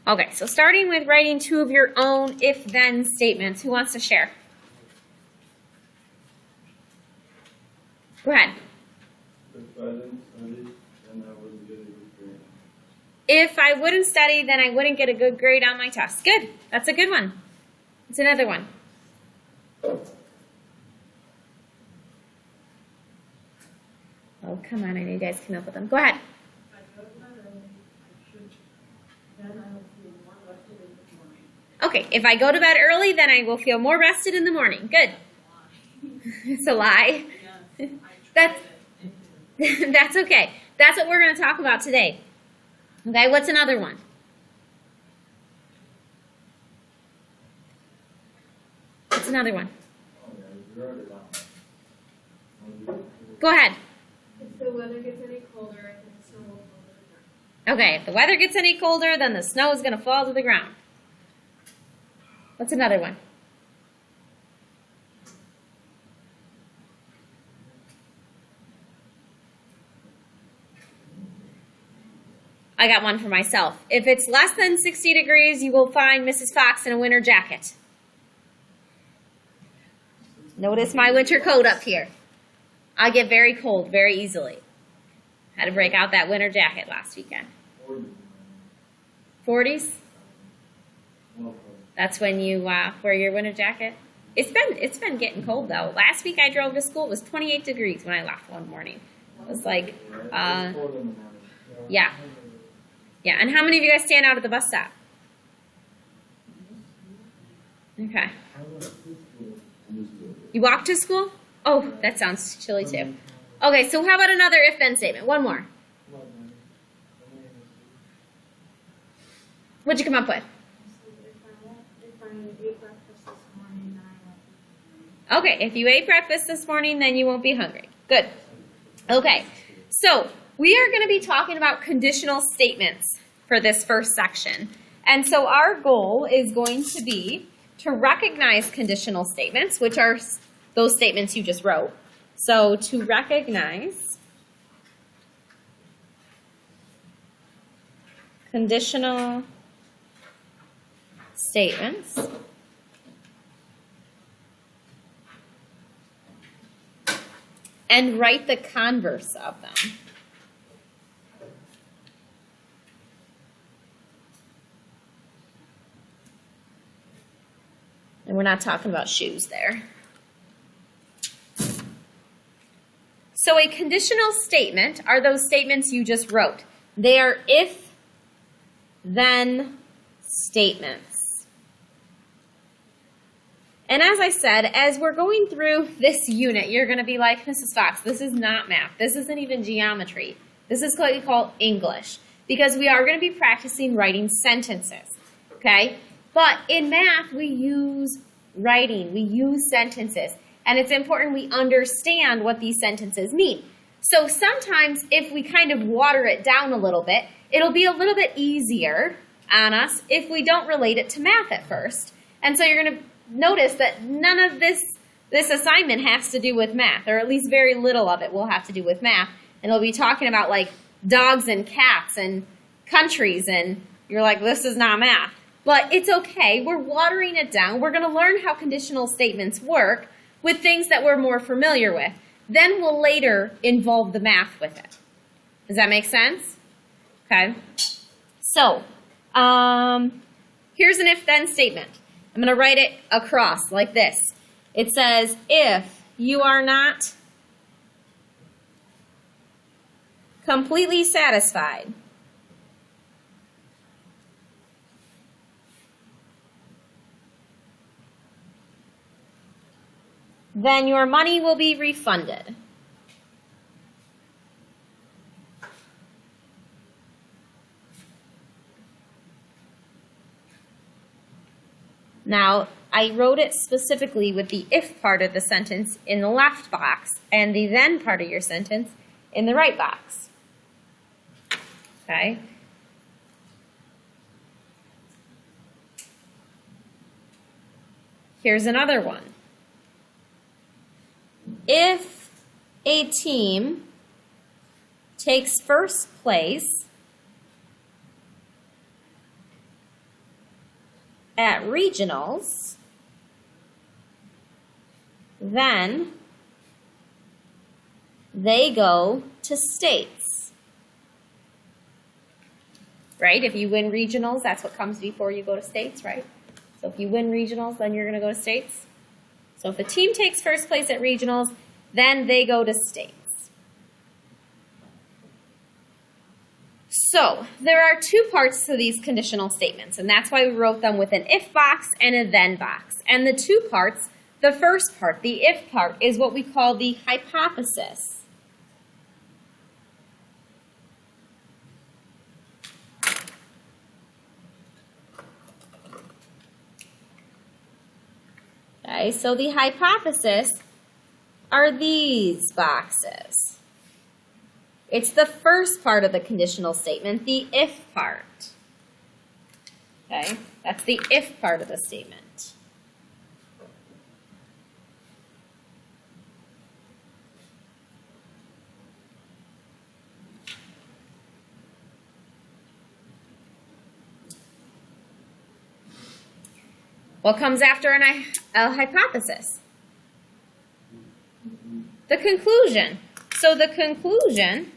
Okay, so starting with writing two of your own if-then statements. Who wants to share? Go ahead. If I didn't study, then I wouldn't get a good grade. If I wouldn't study, then I wouldn't get a good grade on my test. Good. That's a good one. It's another one. Oh, come on. I know you guys came up with them. Go ahead. Okay, if I go to bed early, then I will feel more rested in the morning. Good. It's a lie. That's okay. That's what we're going to talk about today. Okay, what's another one? What's another one? Go ahead. If the weather gets any colder, I think the snow will fall to the ground. Okay, if the weather gets any colder, then the snow is going to fall to the ground. What's another one? I got one for myself. If it's less than 60 degrees, you will find Mrs. Fox in a winter jacket. Notice my winter coat up here. I get very cold very easily. Had to break out that winter jacket last weekend. 40s? That's when you wear your winter jacket? It's been getting cold though. Last week I drove to school. It was 28 degrees when I left one morning. It was like, yeah. Yeah, and how many of you guys stand out at the bus stop? Okay. You walk to school? Oh, that sounds chilly too. Okay, so how about another if-then statement? One more. What'd you come up with? Okay, if you ate breakfast this morning, then you won't be hungry. Good. Okay, so we are going to be talking about conditional statements for this first section. And so our goal is going to be to recognize conditional statements, which are those statements you just wrote. So to recognize conditional statements and write the converse of them. And we're not talking about shoes there. So a conditional statement are those statements you just wrote. They are if-then statements. And as I said, as we're going through this unit, you're going to be like, Mrs. Fox, this is not math. This isn't even geometry. This is what we call English, because we are going to be practicing writing sentences, okay? But in math, we use writing. We use sentences. And it's important we understand what these sentences mean. So sometimes if we kind of water it down a little bit, it'll be a little bit easier on us if we don't relate it to math at first. And so you're going to notice that none of this assignment has to do with math, or at least very little of it will have to do with math. And it'll be talking about like dogs and cats and countries, and you're like, this is not math. But it's okay. We're watering it down. We're going to learn how conditional statements work with things that we're more familiar with. Then we'll later involve the math with it. Does that make sense? Okay. So, here's an if-then statement. I'm going to write it across like this. It says, if you are not completely satisfied then your money will be refunded. Now, I wrote it specifically with the if part of the sentence in the left box and the then part of your sentence in the right box. Okay? Here's another one. If a team takes first place at regionals, then they go to states. Right? If you win regionals, that's what comes before you go to states, right? So if you win regionals, then you're going to go to states. So if a team takes first place at regionals, then they go to states. So there are two parts to these conditional statements, and that's why we wrote them with an if box and a then box. And the two parts, the first part, the if part, is what we call the hypothesis. Okay, so the hypothesis are these boxes. It's the first part of the conditional statement, the if part. Okay, that's the if part of the statement. What comes after a hypothesis? The conclusion. So the conclusion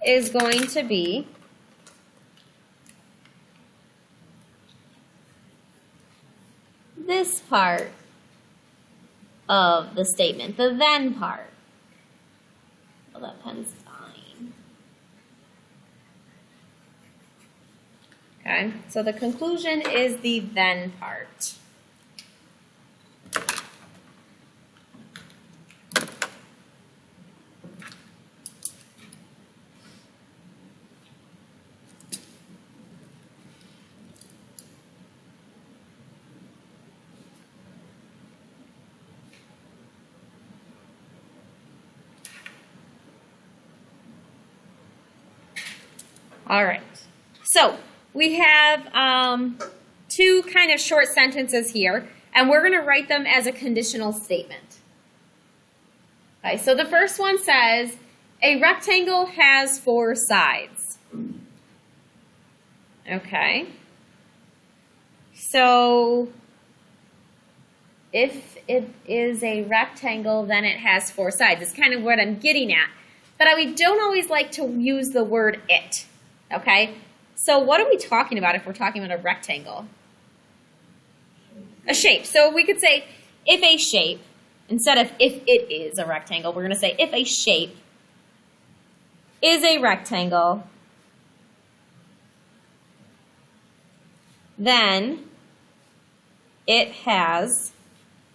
is going to be this part of the statement, the then part. Oh, that pen's fine. Okay, so the conclusion is the then part. All right, so we have two kind of short sentences here, and we're going to write them as a conditional statement. Okay, so the first one says, a rectangle has 4 sides. Okay, so if it is a rectangle, then it has 4 sides. It's kind of what I'm getting at, but we don't always like to use the word it. Okay, so what are we talking about if we're talking about a rectangle? A shape. So we could say if a shape, instead of if it is a rectangle, we're going to say if a shape is a rectangle, then it has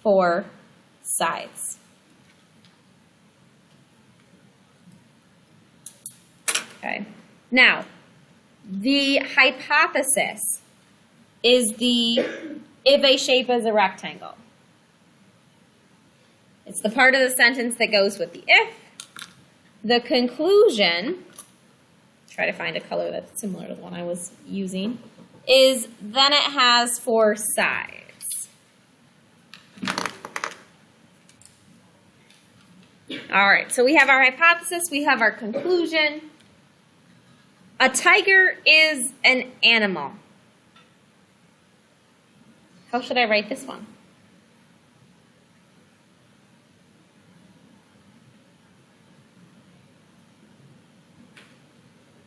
4 sides. Okay, now, the hypothesis is the if a shape is a rectangle. It's the part of the sentence that goes with the if. The conclusion, try to find a color that's similar to the one I was using, is then it has 4 sides. All right, so we have our hypothesis, we have our conclusion. A tiger is an animal. How should I write this one?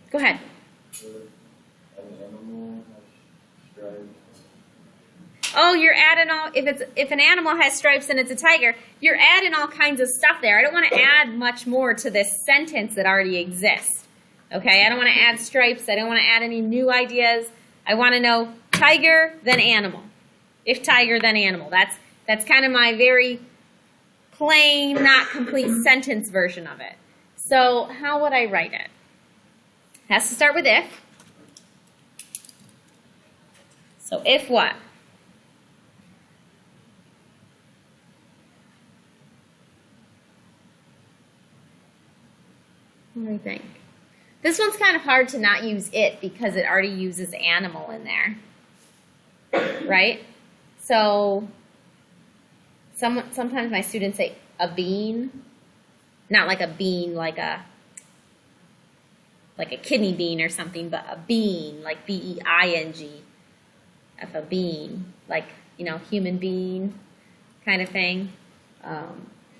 Go ahead. An animal has stripes. Oh, you're adding all, if an animal has stripes and it's a tiger, you're adding all kinds of stuff there. I don't want to add much more to this sentence that already exists. Okay, I don't want to add stripes. I don't want to add any new ideas. I want to know tiger, then animal. If tiger, then animal. That's kind of my very plain, not complete sentence version of it. So how would I write it? It has to start with if. So if what? What do you think? This one's kind of hard to not use it because it already uses animal in there, right? So sometimes my students say a bean, not like a bean, like a like a kidney bean or something, but a bean, like B-E-I-N-G, if a bean, like, you know, human being kind of thing.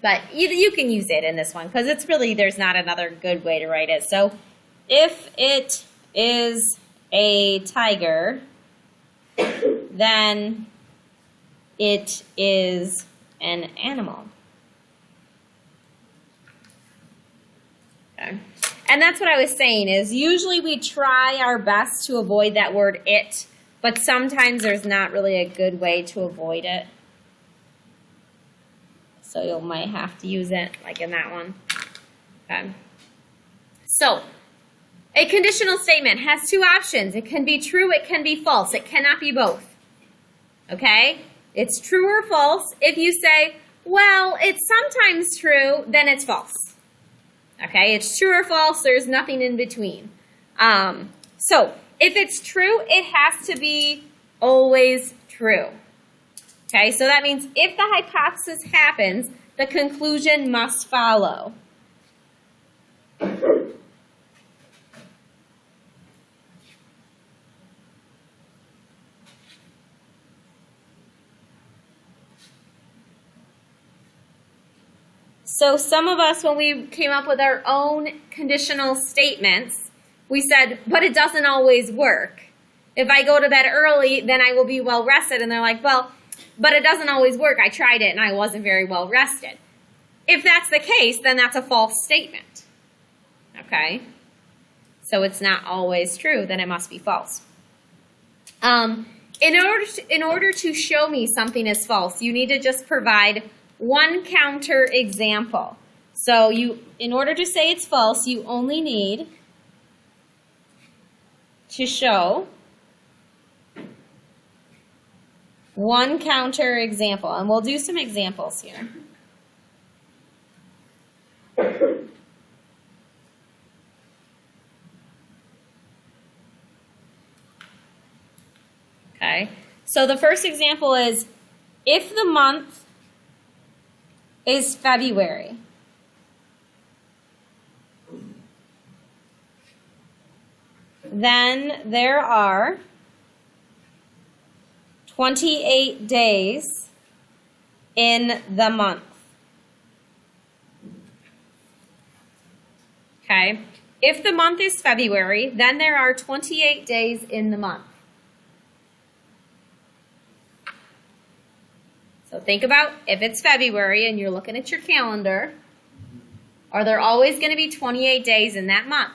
But you can use it in this one because it's really, there's not another good way to write it. So if it is a tiger, then it is an animal. Okay. And that's what I was saying is usually we try our best to avoid that word it, but sometimes there's not really a good way to avoid it. So you might have to use it like in that one. Okay. So a conditional statement has two options. It can be true, it can be false. It cannot be both. Okay? It's true or false. If you say, well, it's sometimes true, then it's false. Okay? It's true or false. There's nothing in between. So if it's true, it has to be always true. Okay? So that means if the hypothesis happens, the conclusion must follow. So some of us, when we came up with our own conditional statements, we said, but it doesn't always work. If I go to bed early, then I will be well rested. And they're like, well, but it doesn't always work. I tried it and I wasn't very well rested. If that's the case, then that's a false statement. Okay? So it's not always true, then it must be false. In order to show me something is false, you need to just provide one counter example. So in order to say it's false, you only need to show one counter example. And we'll do some examples here. Okay. So the first example is if the month is February, then there are 28 days in the month. Okay? If the month is February, then there are 28 days in the month. So think about if it's February and you're looking at your calendar, are there always going to be 28 days in that month?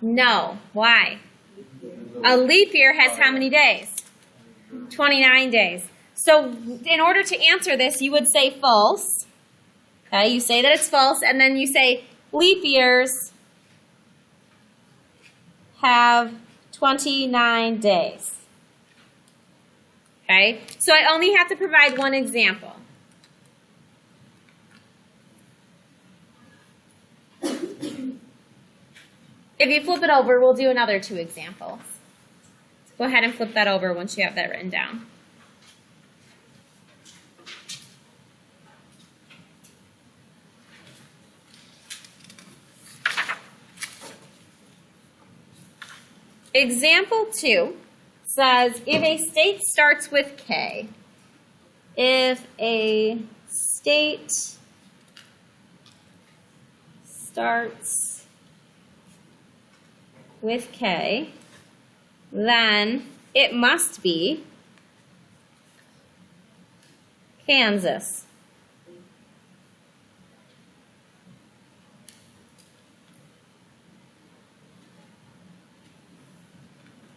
No. Why? A leap year has how many days? 29 days. So in order to answer this, you would say false. Okay, you say that it's false, and then you say leap years have 29 days. Okay, so I only have to provide one example. If you flip it over, we'll do another two examples. So go ahead and flip that over once you have that written down. Example 2 says, if a state starts with K, if a state starts with K, then it must be Kansas.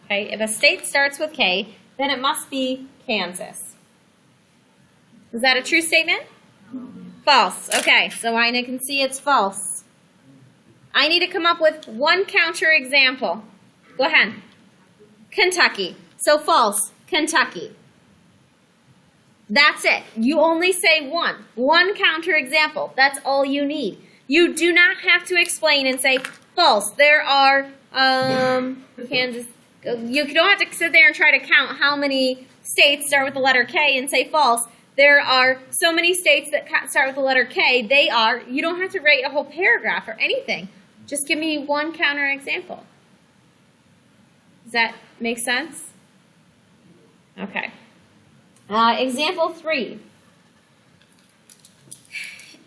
Okay, if a state starts with K, then it must be Kansas. Is that a true statement? False. Okay, so I can see it's false. I need to come up with one counter example. Go ahead. Kentucky. So false. Kentucky. That's it. You only say one. One counter example. That's all you need. You do not have to explain and say false. There are Kansas. You don't have to sit there and try to count how many states start with the letter K and say false. There are so many states that start with the letter K. You don't have to write a whole paragraph or anything. Just give me one counterexample. Does that make sense? Okay. Example 3.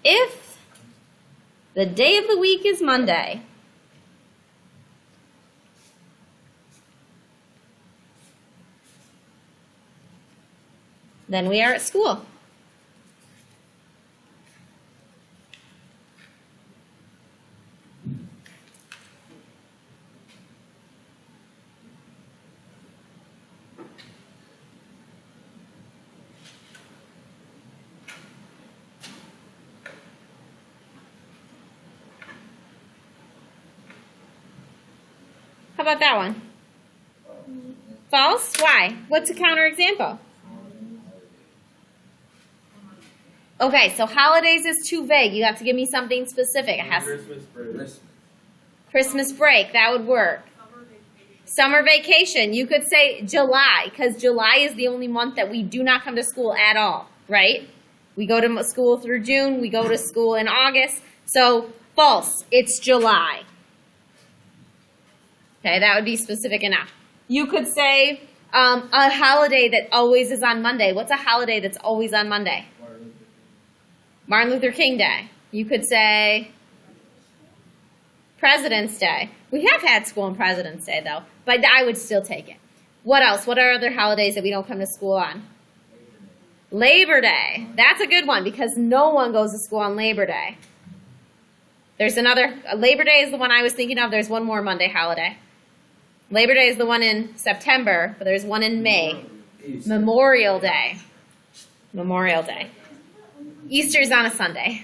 If the day of the week is Monday, then we are at school. How about that one? False? Why? What's a counterexample? Okay, so holidays is too vague. You have to give me something specific. It has Christmas break. Christmas break. That would work. Summer vacation. You could say July, because July is the only month that we do not come to school at all, right? We go to school through June. We go to school in August. So false. It's July. Okay, that would be specific enough. You could say a holiday that always is on Monday. What's a holiday that's always on Monday? Martin Luther King Day. You could say President's Day. We have had school on President's Day, though, but I would still take it. What else? What are other holidays that we don't come to school on? Labor Day. That's a good one because no one goes to school on Labor Day. There's another. Labor Day is the one I was thinking of. There's one more Monday holiday. Labor Day is the one in September, but there's one in May. Memorial Day. Memorial Day. Easter's on a Sunday.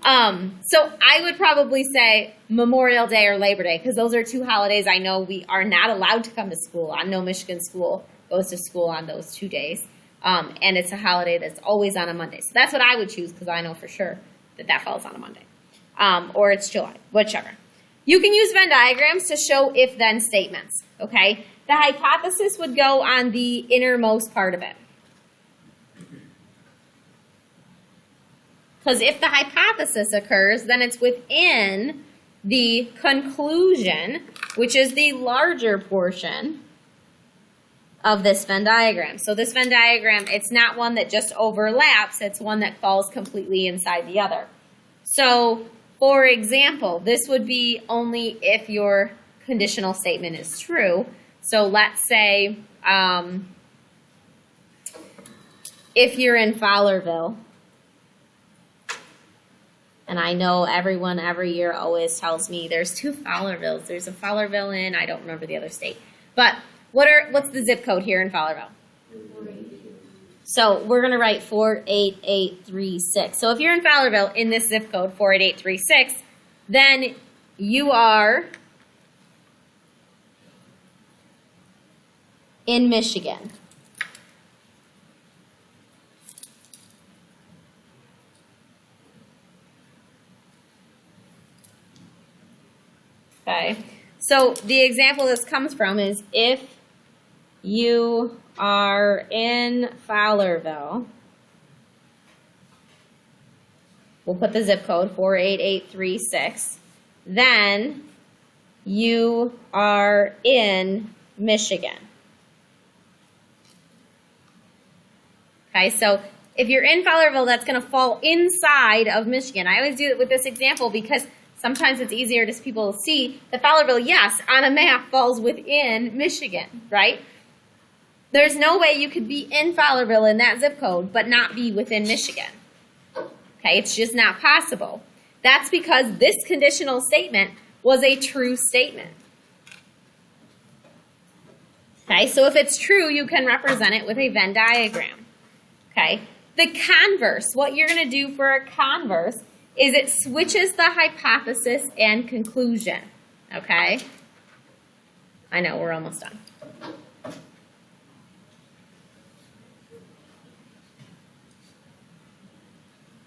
So I would probably say Memorial Day or Labor Day because those are two holidays I know we are not allowed to come to school on. No Michigan school goes to school on those 2 days. And it's a holiday that's always on a Monday. So that's what I would choose because I know for sure that that falls on a Monday. Or it's July, whichever. You can use Venn diagrams to show if-then statements, okay? The hypothesis would go on the innermost part of it. Because if the hypothesis occurs, then it's within the conclusion, which is the larger portion of this Venn diagram. So this Venn diagram, it's not one that just overlaps, it's one that falls completely inside the other. So, for example, this would be only if your conditional statement is true. So let's say if you're in Fowlerville, and I know everyone every year always tells me there's 2 Fowlervilles. There's a Fowlerville in, I don't remember the other state. But what's the zip code here in Fowlerville? So we're going to write 48836. So if you're in Fowlerville in this zip code, 48836, then you are in Michigan. Okay, so the example this comes from is if you are in Fowlerville, we'll put the zip code 48836, then you are in Michigan. Okay, so if you're in Fowlerville, that's going to fall inside of Michigan. I always do it with this example because sometimes it's easier just people to see that Fowlerville, yes, on a map falls within Michigan, right? There's no way you could be in Fowlerville in that zip code but not be within Michigan. Okay, it's just not possible. That's because this conditional statement was a true statement. Okay, so if it's true, you can represent it with a Venn diagram. Okay, the converse, what you're going to do for a converse is it switches the hypothesis and conclusion, okay? I know, we're almost done.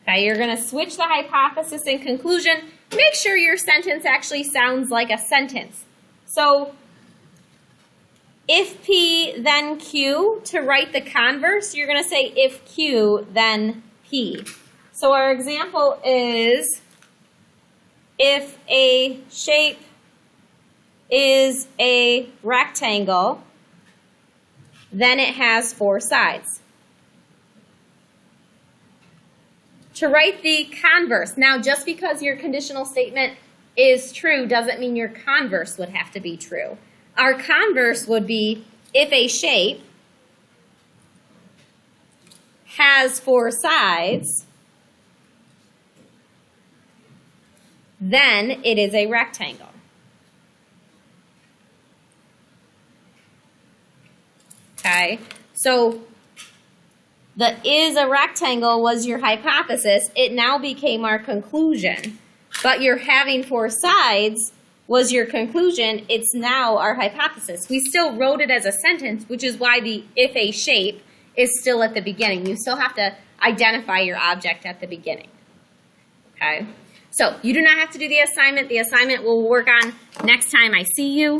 Okay, you're going to switch the hypothesis and conclusion. Make sure your sentence actually sounds like a sentence. So, if P, then Q. To write the converse, you're going to say if Q, then P. So our example is if a shape is a rectangle, then it has 4 sides. To write the converse, now just because your conditional statement is true doesn't mean your converse would have to be true. Our converse would be if a shape has 4 sides, then it is a rectangle. Okay, so the is a rectangle was your hypothesis. It now became our conclusion. But your having 4 sides was your conclusion. It's now our hypothesis. We still wrote it as a sentence, which is why the if a shape is still at the beginning. You still have to identify your object at the beginning. Okay, so you do not have to do the assignment. The assignment we'll work on next time I see you.